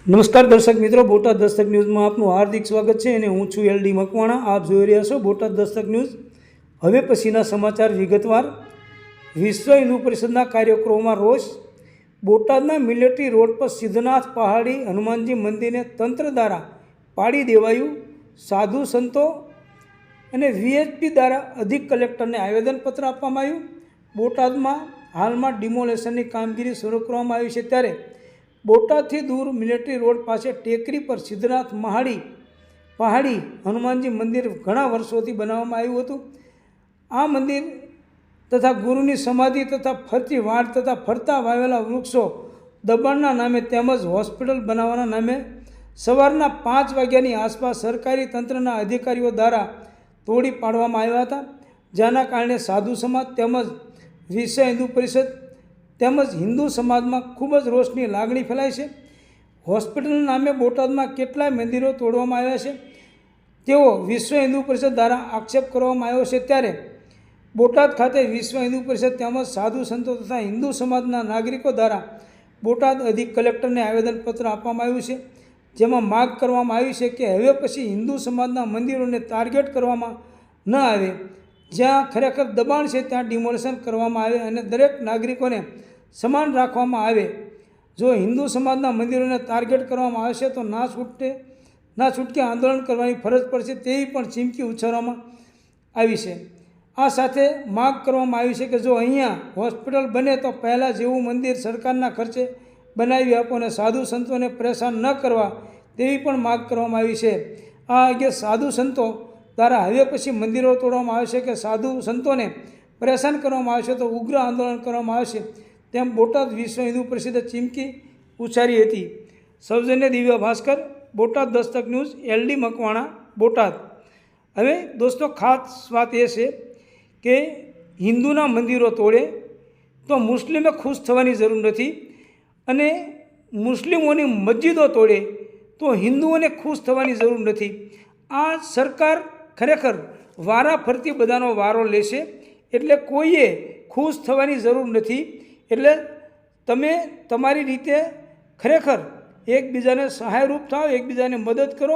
નમસ્કાર દર્શક મિત્રો, બોટાદ દસ્તક ન્યૂઝમાં આપનું હાર્દિક સ્વાગત છે અને હું છું એલડી મકવાણા। આપ જોઈ રહ્યા છો બોટાદ દસ્તક ન્યૂઝ। હવે પછીના સમાચાર વિગતવાર। વિશ્વ હિન્દુ પરિષદના કાર્યક્રમોમાં રોષ। બોટાદના મિલિટરી રોડ પર સિદ્ધનાથ પહાડી હનુમાનજી મંદિરને તંત્ર દ્વારા પાડી દેવાયું। સાધુ સંતો અને વીએચપી દ્વારા અધિક કલેક્ટરને આવેદનપત્ર આપવામાં આવ્યું। બોટાદમાં હાલમાં ડિમોલેશનની કામગીરી શરૂ કરવામાં આવી છે, ત્યારે બોટાદથી દૂર મિલિટરી રોડ પાસે ટેકરી પર સિદ્ધનાથ પહાડી હનુમાનજી મંદિર ઘણા વર્ષોથી બનાવવામાં આવ્યું હતું। આ મંદિર તથા ગુરુની સમાધિ તથા ફરતી વાડ તથા ફરતા વાવેલા વૃક્ષો દબાણના નામે તેમજ હોસ્પિટલ બનાવવાના નામે સવારના 5 વાગ્યાની આસપાસ સરકારી તંત્રના અધિકારીઓ દ્વારા તોડી પાડવામાં આવ્યા હતા, જેના કારણે સાધુ સમાજ તેમજ વિશ્વ હિન્દુ પરિષદ તેમજ હિન્દુ સમાજમાં ખૂબ જ રોષની લાગણી ફેલાઈ છે। હોસ્પિટલના નામે બોટાદમાં કેટલાય મંદિરો તોડવામાં આવ્યા છે, તેવો વિશ્વ હિન્દુ પરિષદ દ્વારા આક્ષેપ કરવામાં આવ્યો છે। ત્યારે બોટાદ ખાતે વિશ્વ હિન્દુ પરિષદ તેમજ સાધુ સંતો તથા હિન્દુ સમાજના નાગરિકો દ્વારા બોટાદ અધિક કલેક્ટરને આવેદનપત્ર આપવામાં આવ્યું છે, જેમાં માગ કરવામાં આવી છે કે હવે પછી હિન્દુ સમાજના મંદિરોને ટાર્ગેટ કરવામાં ન આવે। જ્યાં ખરેખર દબાણ છે ત્યાં ડિમોલેશન કરવામાં આવે અને દરેક નાગરિકોને સમાન રાખવામાં આવે। જો હિન્દુ સમાજના મંદિરોને ટાર્ગેટ કરવામાં આવશે તો ના છૂટકે આંદોલન કરવાની ફરજ પડશે, તેવી પણ ચીમકી ઉચ્ચારવામાં આવી છે। આ સાથે માગ કરવામાં આવી છે કે જો અહીંયા હોસ્પિટલ બને તો પહેલાં જેવું મંદિર સરકારના ખર્ચે બનાવી આપો અને સાધુ સંતોને પરેશાન ન કરવા, તેવી પણ માગ કરવામાં આવી છે। આ અંગે સાધુ સંતો દ્વારા હવે પછી મંદિરો તોડવામાં આવશે કે સાધુ સંતોને પરેશાન કરવામાં આવશે તો ઉગ્ર આંદોલન કરવામાં આવશે, તેમ બોટાદ વિશ્વ હિન્દુ પરિષદે ચીમકી ઉચ્ચારી હતી। સૌજન્ય દિવ્ય ભાસ્કર, બોટાદ દસ્તક ન્યૂઝ, એલડી મકવાણા, બોટાદ। હવે દોસ્તો, ખાસ વાત એ છે કે હિન્દુના મંદિરો તોડે તો મુસ્લિમે ખુશ થવાની જરૂર નથી, અને મુસ્લિમોની મસ્જિદો તોડે તો હિન્દુઓને ખુશ થવાની જરૂર નથી। આ સરકાર ખરેખર વારા ફરતી બધાનો વારો લેશે, એટલે કોઈએ ખુશ થવાની જરૂર નથી। એટલે તમે તમારી રીતે ખરેખર એકબીજાને સહાયરૂપ થાઓ, એકબીજાને મદદ કરો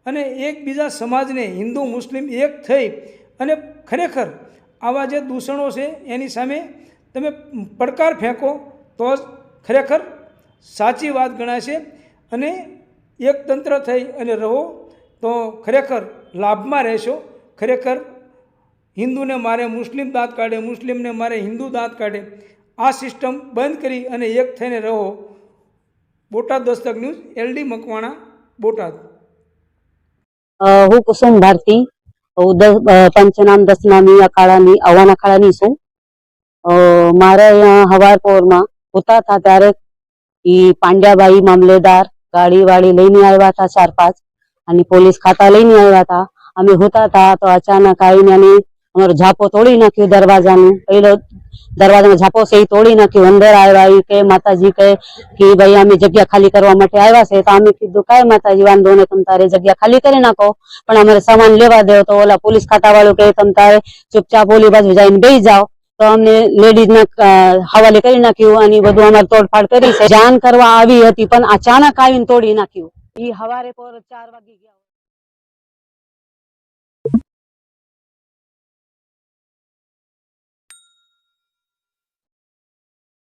અને એકબીજા સમાજને હિન્દુ મુસ્લિમ એક થઈ અને ખરેખર આવા જે દૂષણો છે એની સામે તમે પડકાર ફેંકો તો જ ખરેખર સાચી વાત ગણાશે અને એક તંત્ર થઈ અને રહો તો ખરેખર લાભમાં રહેશો। ખરેખર હિન્દુને મારે મુસ્લિમ દાંત કાઢે, મુસ્લિમને મારે હિન્દુ દાંત કાઢે, આ સિસ્ટમ બંધ કરી અને એક થઈને રહો। Botad Dastak news, LD Makwana, Botad. હું કુસુમ ભારતી, પંચનામ દસનામી અખાડાની અવાન અખાડાની છું। મારે અહીંયા હવારપોરમાં હોતા હતા ત્યારે પાંડ્યાભાઈ મામલેદાર ગાડી વાડી લઈને આવ્યા હતા 4-5 અને પોલીસ ખાતા લઈને આવ્યા હતા। અમે હોતા હતા તો અચાનક આવીને અમારો ઝાપો તોડી નાખ્યો, દરવાજાનું પહેલો દરવાજાનો ઝાપો છે એ તોડી નાખ્યો। અંદર આવ્યા કે માતાજી કહે કે ભાઈ અમે જગ્યા ખાલી કરવા માટે આવ્યા છે, તો અમે કીધું કાંઈ માતાજી વાંધો ને તમે તારે જગ્યા ખાલી કરી નાખો, પણ અમારે સામાન લેવા દો। તો ઓલા પોલીસ ખાતા વાળું કહે તમે તારે ચૂપચાપ ઓલી બાજુ જઈને બેસી જાઓ, તો અમને લેડીઝના હવાલે કરી નાખ્યું અને બધું અમારે તોડફાડ કરી છે। જાણ કરવા આવી હતી પણ અચાનક આવીને તોડી નાખ્યું। એ હવારે પર 4 વાગી ગયા।